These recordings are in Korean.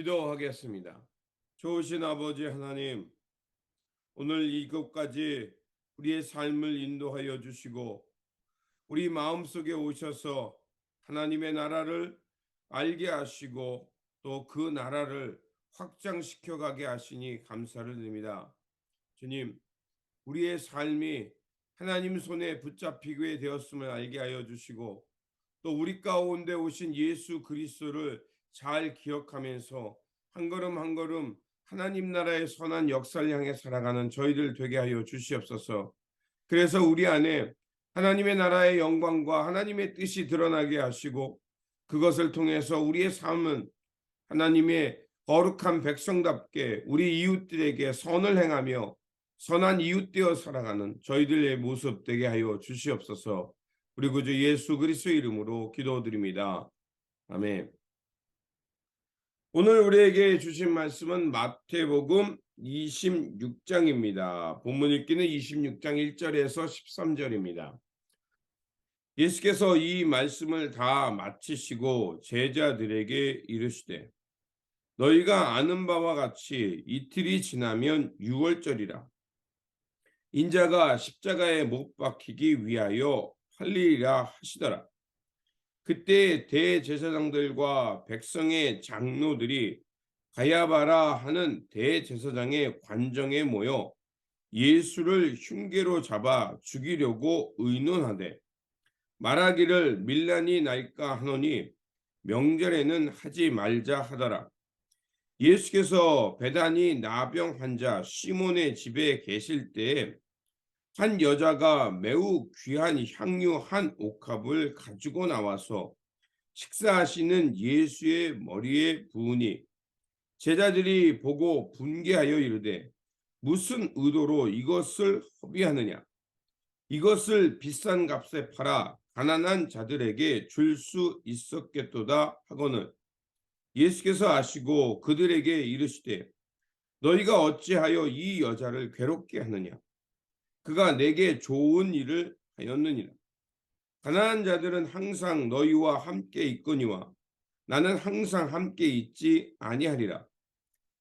기도하겠습니다. 좋으신 아버지 하나님, 오늘 이곳까지 우리의 삶을 인도하여 주시고 우리 마음속에 오셔서 하나님의 나라를 알게 하시고 또 그 나라를 확장시켜 가게 하시니 감사를 드립니다. 주님, 우리의 삶이 하나님 손에 붙잡히게 되었음을 알게 하여 주시고 또 우리 가운데 오신 예수 그리스도를 잘 기억하면서 한 걸음 한 걸음 하나님 나라의 선한 역사를 향해 살아가는 저희들 되게 하여 주시옵소서. 그래서 우리 안에 하나님의 나라의 영광과 하나님의 뜻이 드러나게 하시고 그것을 통해서 우리의 삶은 하나님의 거룩한 백성답게 우리 이웃들에게 선을 행하며 선한 이웃되어 살아가는 저희들의 모습 되게 하여 주시옵소서. 우리 구주 예수 그리스도의 이름으로 기도드립니다. 아멘. 오늘 우리에게 주신 말씀은 마태복음 26장입니다. 본문 읽기는 26장 1절에서 13절입니다. 예수께서 이 말씀을 다 마치시고 제자들에게 이르시되 너희가 아는 바와 같이 이틀이 지나면 유월절이라 인자가 십자가에 못 박히기 위하여 팔리리라 하시더라. 그때 대제사장들과 백성의 장로들이 가야바라 하는 대제사장의 관정에 모여 예수를 흉계로 잡아 죽이려고 의논하되 말하기를 밀란이 날까 하노니 명절에는 하지 말자 하더라. 예수께서 베다니 나병 환자 시몬의 집에 계실 때에 한 여자가 매우 귀한 향유 한 옥합을 가지고 나와서 식사하시는 예수의 머리에 부으니 제자들이 보고 분개하여 이르되 무슨 의도로 이것을 허비하느냐? 이것을 비싼 값에 팔아 가난한 자들에게 줄 수 있었겠도다 하거늘 예수께서 아시고 그들에게 이르시되 너희가 어찌하여 이 여자를 괴롭게 하느냐? 그가 내게 좋은 일을 하였느니라. 가난한 자들은 항상 너희와 함께 있거니와 나는 항상 함께 있지 아니하리라.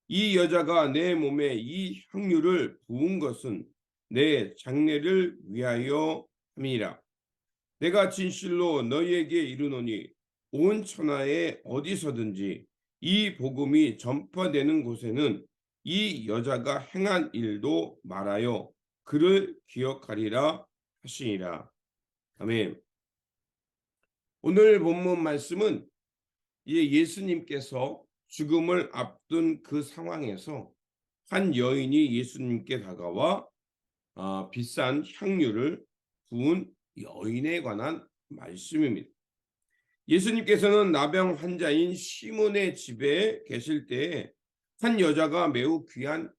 이 여자가 내 몸에 이 향유를 부은 것은 내 장례를 위하여 함이라. 내가 진실로 너희에게 이르노니 온 천하에 어디서든지 이 복음이 전파되는 곳에는 이 여자가 행한 일도 말하여 그를 기억하리라 하시니라. 아멘. 오늘 본문 말씀은 예수님께서 죽음을 앞둔 그 상황에서 한 여인이 예수님께 다가와 비싼 향유를 부은 여인에 관한 말씀입니다. 예수님께서는 나병 환자인 시몬의 집에 계실 때 한 여자가 매우 귀한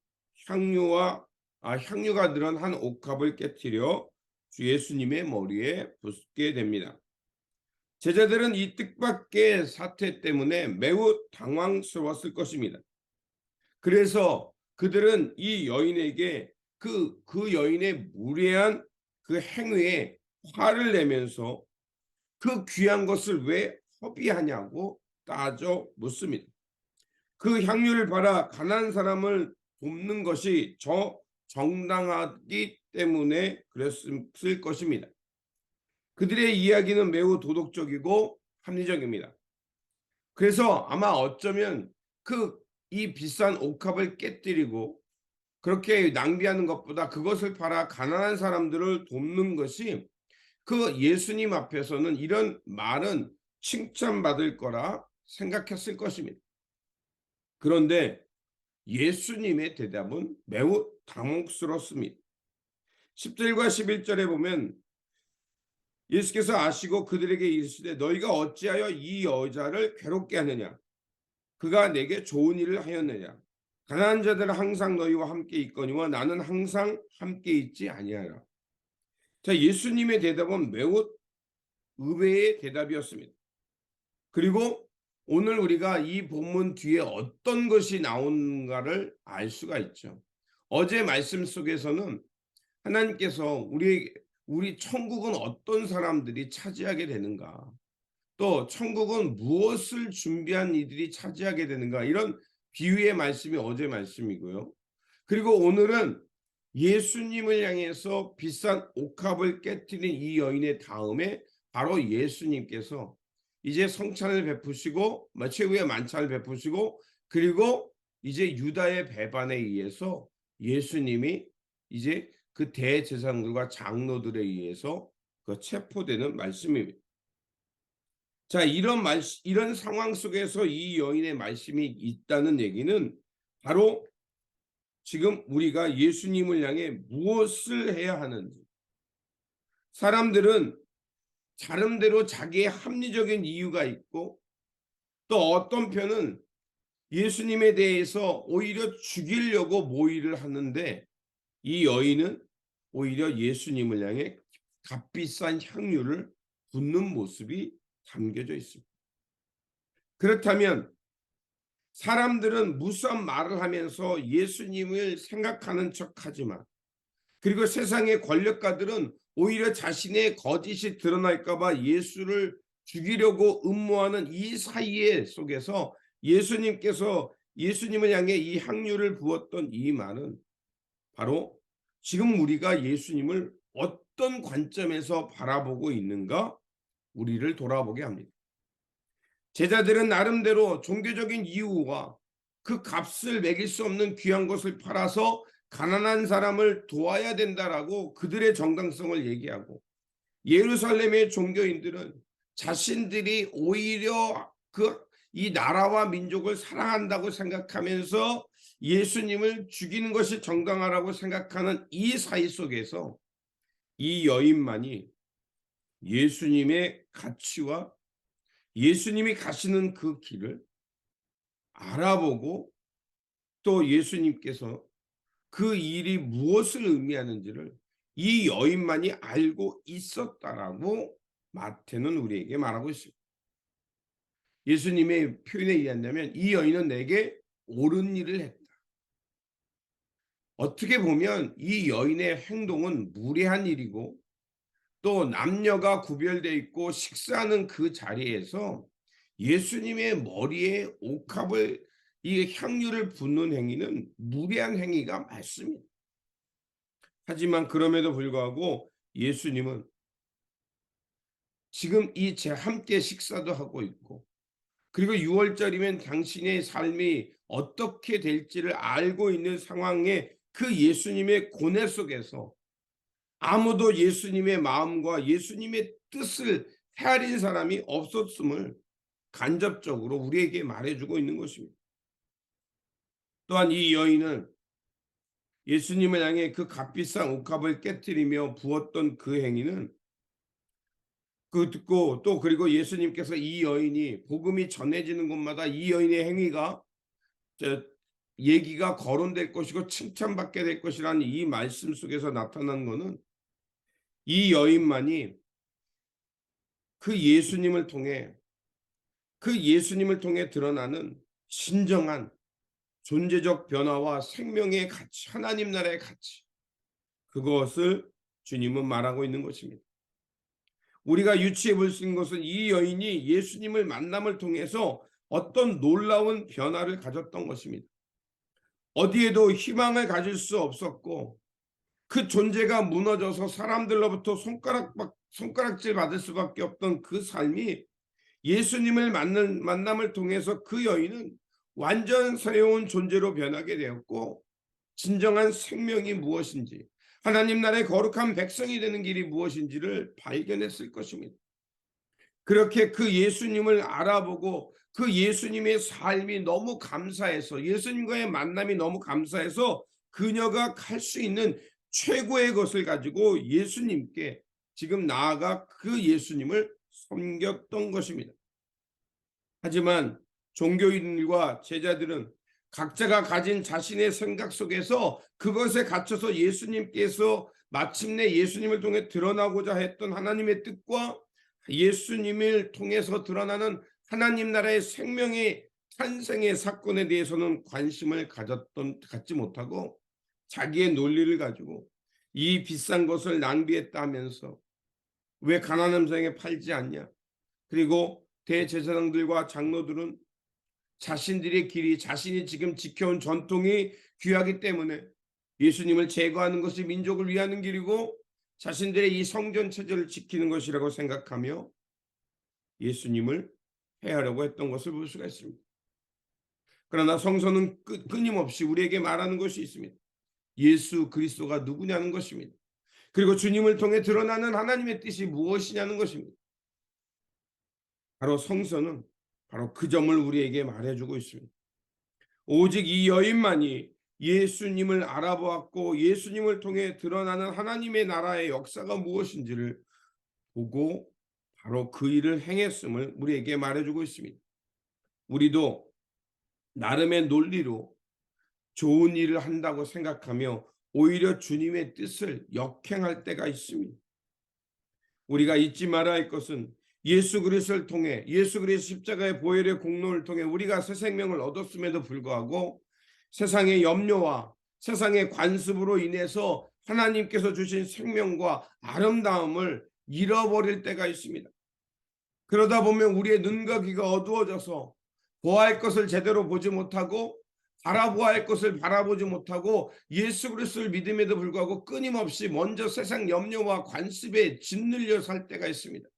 향유가 들은 한 옥합을 깨뜨려 예수님의 머리에 붓게 됩니다. 제자들은 이 뜻밖의 사태 때문에 매우 당황스러웠을 것입니다. 그래서 그들은 이 여인에게 그 여인의 무례한 그 행위에 화를 내면서 그 귀한 것을 왜 허비하냐고 따져 묻습니다. 그 향유를 팔아 가난한 사람을 돕는 것이 정당하기 때문에 그랬을 것입니다. 그들의 이야기는 매우 도덕적이고 합리적입니다. 그래서 아마 어쩌면 이 비싼 옥합을 깨뜨리고 그렇게 낭비하는 것보다 그것을 팔아 가난한 사람들을 돕는 것이 그 예수님 앞에서는 이런 말은 칭찬받을 거라 생각했을 것입니다. 그런데 예수님의 대답은 매우 당혹스럽습니다. 10절과 11절에 보면 예수께서 아시고 그들에게 이르시되 너희가 어찌하여 이 여자를 괴롭게 하느냐? 그가 내게 좋은 일을 하였느냐? 가난한 자들은 항상 너희와 함께 있거니와 나는 항상 함께 있지 아니하라. 자, 예수님의 대답은 매우 의외의 대답이었습니다. 그리고 오늘 우리가 이 본문 뒤에 어떤 것이 나오는가를 알 수가 있죠. 어제 말씀 속에서는 하나님께서 우리 천국은 어떤 사람들이 차지하게 되는가, 또 천국은 무엇을 준비한 이들이 차지하게 되는가, 이런 비유의 말씀이 어제 말씀이고요. 그리고 오늘은 예수님을 향해서 비싼 옥합을 깨뜨린 이 여인의 다음에 바로 예수님께서 이제 성찬을 베푸시고 최후의 만찬을 베푸시고 그리고 이제 유다의 배반에 의해서 예수님이 이제 그 대제사장들과 장로들에 의해서 그 체포되는 말씀입니다. 자, 이런 상황 속에서 이 여인의 말씀이 있다는 얘기는 바로 지금 우리가 예수님을 향해 무엇을 해야 하는지, 사람들은 나름대로 자기의 합리적인 이유가 있고 또 어떤 편은 예수님에 대해서 오히려 죽이려고 모의를 하는데 이 여인은 오히려 예수님을 향해 값비싼 향유를 붓는 모습이 담겨져 있습니다. 그렇다면 사람들은 무수한 말을 하면서 예수님을 생각하는 척하지만 그리고 세상의 권력가들은 오히려 자신의 거짓이 드러날까 봐 예수를 죽이려고 음모하는 이 사이에 속에서 예수님을 향해 이 향유를 부었던 이 말은 바로 지금 우리가 예수님을 어떤 관점에서 바라보고 있는가 우리를 돌아보게 합니다. 제자들은 나름대로 종교적인 이유와 그 값을 매길 수 없는 귀한 것을 팔아서 가난한 사람을 도와야 된다라고 그들의 정당성을 얘기하고 예루살렘의 종교인들은 자신들이 오히려 이 나라와 민족을 사랑한다고 생각하면서 예수님을 죽이는 것이 정당하라고 생각하는 이 사이 속에서 이 여인만이 예수님의 가치와 예수님이 가시는 그 길을 알아보고 또 예수님께서 그 일이 무엇을 의미하는지를 이 여인만이 알고 있었다라고 마태는 우리에게 말하고 있습니다. 예수님의 표현에 의한다면 이 여인은 내게 옳은 일을 했다. 어떻게 보면 이 여인의 행동은 무례한 일이고 또 남녀가 구별되어 있고 식사하는 그 자리에서 예수님의 머리에 옥합을 이 향유를 붓는 행위는 무례한 행위가 맞습니다. 하지만 그럼에도 불구하고 예수님은 지금 함께 식사도 하고 있고 그리고 6월절이면 당신의 삶이 어떻게 될지를 알고 있는 상황에 그 예수님의 고뇌 속에서 아무도 예수님의 마음과 예수님의 뜻을 헤아린 사람이 없었음을 간접적으로 우리에게 말해주고 있는 것입니다. 또한 이 여인은 예수님을 향해 그 값비싼 옥합을 깨뜨리며 부었던 그 행위는 그 듣고 또 그리고 예수님께서 이 여인이 복음이 전해지는 곳마다 이 여인의 행위가 얘기가 거론될 것이고 칭찬받게 될 것이라는 이 말씀 속에서 나타난 것은 이 여인만이 그 예수님을 통해 드러나는 진정한 존재적 변화와 생명의 가치, 하나님 나라의 가치, 그것을 주님은 말하고 있는 것입니다. 우리가 유추해 볼 수 있는 것은 이 여인이 예수님을 만남을 통해서 어떤 놀라운 변화를 가졌던 것입니다. 어디에도 희망을 가질 수 없었고 그 존재가 무너져서 사람들로부터 손가락질 받을 수밖에 없던 그 삶이 예수님을 만남을 통해서 그 여인은 완전 새로운 존재로 변하게 되었고 진정한 생명이 무엇인지 하나님 나라의 거룩한 백성이 되는 길이 무엇인지를 발견했을 것입니다. 그렇게 그 예수님을 알아보고 그 예수님의 삶이 너무 감사해서 예수님과의 만남이 너무 감사해서 그녀가 할 수 있는 최고의 것을 가지고 예수님께 지금 나아가 그 예수님을 섬겼던 것입니다. 하지만 종교인들과 제자들은 각자가 가진 자신의 생각 속에서 그것에 갇혀서 예수님께서 마침내 예수님을 통해 드러나고자 했던 하나님의 뜻과 예수님을 통해서 드러나는 하나님 나라의 생명의 탄생의 사건에 대해서는 관심을 갖지 못하고 자기의 논리를 가지고 이 비싼 것을 낭비했다 하면서 왜 가난한 사람에게 팔지 않냐? 그리고 대제사장들과 장로들은 자신들의 길이, 자신이 지금 지켜온 전통이 귀하기 때문에 예수님을 제거하는 것이 민족을 위하는 길이고 자신들의 이 성전 체제를 지키는 것이라고 생각하며 예수님을 해하려고 했던 것을 볼 수가 있습니다. 그러나 성서는 끊임없이 우리에게 말하는 것이 있습니다. 예수 그리스도가 누구냐는 것입니다. 그리고 주님을 통해 드러나는 하나님의 뜻이 무엇이냐는 것입니다. 바로 성서는 바로 그 점을 우리에게 말해주고 있습니다. 오직 이 여인만이 예수님을 알아보았고 예수님을 통해 드러나는 하나님의 나라의 역사가 무엇인지를 보고 바로 그 일을 행했음을 우리에게 말해주고 있습니다. 우리도 나름의 논리로 좋은 일을 한다고 생각하며 오히려 주님의 뜻을 역행할 때가 있습니다. 우리가 잊지 말아야 할 것은 예수 그리스도를 통해 예수 그리스도 십자가의 보혈의 공로를 통해 우리가 새 생명을 얻었음에도 불구하고 세상의 염려와 세상의 관습으로 인해서 하나님께서 주신 생명과 아름다움을 잃어버릴 때가 있습니다. 그러다 보면 우리의 눈과 귀가 어두워져서 보아할 것을 제대로 보지 못하고 바라보아할 것을 바라보지 못하고 예수 그리스도를 믿음에도 불구하고 끊임없이 먼저 세상 염려와 관습에 짓눌려 살 때가 있습니다.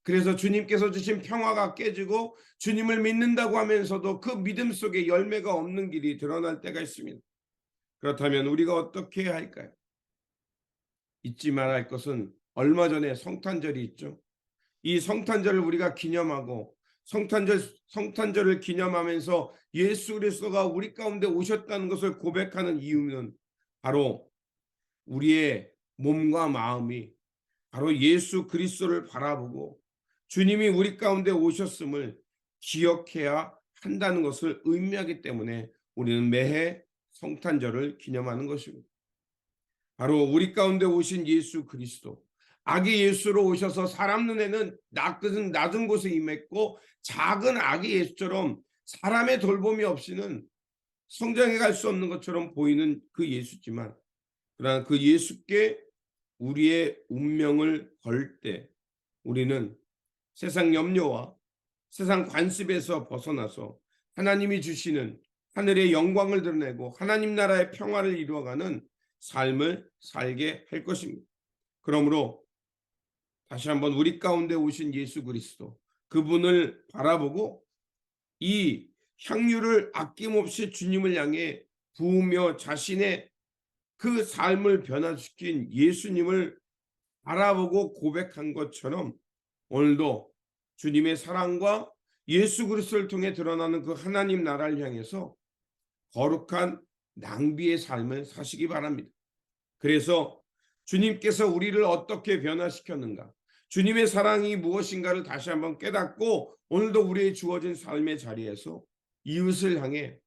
그래서 주님께서 주신 평화가 깨지고 주님을 믿는다고 하면서도 그 믿음 속에 열매가 없는 길이 드러날 때가 있습니다. 그렇다면 우리가 어떻게 해야 할까요? 잊지 말아야 할 것은 얼마 전에 성탄절이 있죠. 이 성탄절을 우리가 기념하고 성탄절을 기념하면서 예수 그리스도가 우리 가운데 오셨다는 것을 고백하는 이유는 바로 우리의 몸과 마음이 바로 예수 그리스도를 바라보고 주님이 우리 가운데 오셨음을 기억해야 한다는 것을 의미하기 때문에 우리는 매해 성탄절을 기념하는 것입니다. 바로 우리 가운데 오신 예수 그리스도, 아기 예수로 오셔서 사람 눈에는 낮은 곳에 임했고 작은 아기 예수처럼 사람의 돌봄이 없이는 성장해 갈 수 없는 것처럼 보이는 그 예수지만, 그러나 그 예수께 우리의 운명을 걸 때 우리는 세상 염려와 세상 관습에서 벗어나서 하나님이 주시는 하늘의 영광을 드러내고 하나님 나라의 평화를 이루어가는 삶을 살게 할 것입니다. 그러므로 다시 한번 우리 가운데 오신 예수 그리스도, 그분을 바라보고 이 향유를 아낌없이 주님을 향해 부으며 자신의 그 삶을 변화시킨 예수님을 바라보고 고백한 것처럼 오늘도 주님의 사랑과 예수 그리스도를 통해 드러나는 그 하나님 나라를 향해서 거룩한 낭비의 삶을 사시기 바랍니다. 그래서 주님께서 우리를 어떻게 변화시켰는가, 주님의 사랑이 무엇인가를 다시 한번 깨닫고 오늘도 우리의 주어진 삶의 자리에서 이웃을 향해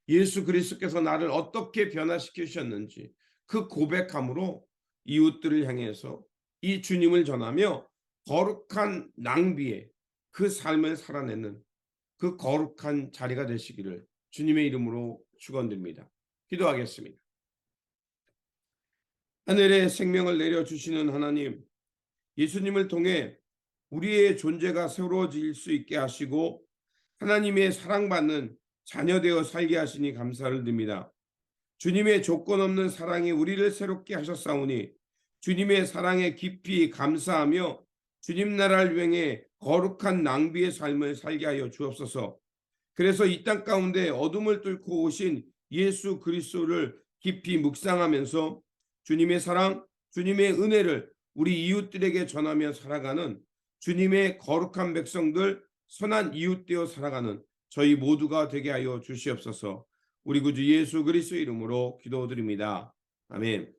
예수 그리스도께서 나를 어떻게 변화시키셨는지 그 고백함으로 이웃들을 향해서 이 주님을 전하며 거룩한 낭비의 그 삶을 살아내는 그 거룩한 자리가 되시기를 주님의 이름으로 축원드립니다. 기도하겠습니다. 하늘의 생명을 내려주시는 하나님, 예수님을 통해 우리의 존재가 새로워질 수 있게 하시고 하나님의 사랑받는 자녀 되어 살게 하시니 감사를 드립니다. 주님의 조건 없는 사랑이 우리를 새롭게 하셨사오니 주님의 사랑에 깊이 감사하며 주님 나라를 위해 거룩한 낭비의 삶을 살게 하여 주옵소서. 그래서 이 땅 가운데 어둠을 뚫고 오신 예수 그리스도를 깊이 묵상하면서 주님의 사랑, 주님의 은혜를 우리 이웃들에게 전하며 살아가는 주님의 거룩한 백성들, 선한 이웃 되어 살아가는 저희 모두가 되게 하여 주시옵소서. 우리 구주 예수 그리스도 이름으로 기도드립니다. 아멘.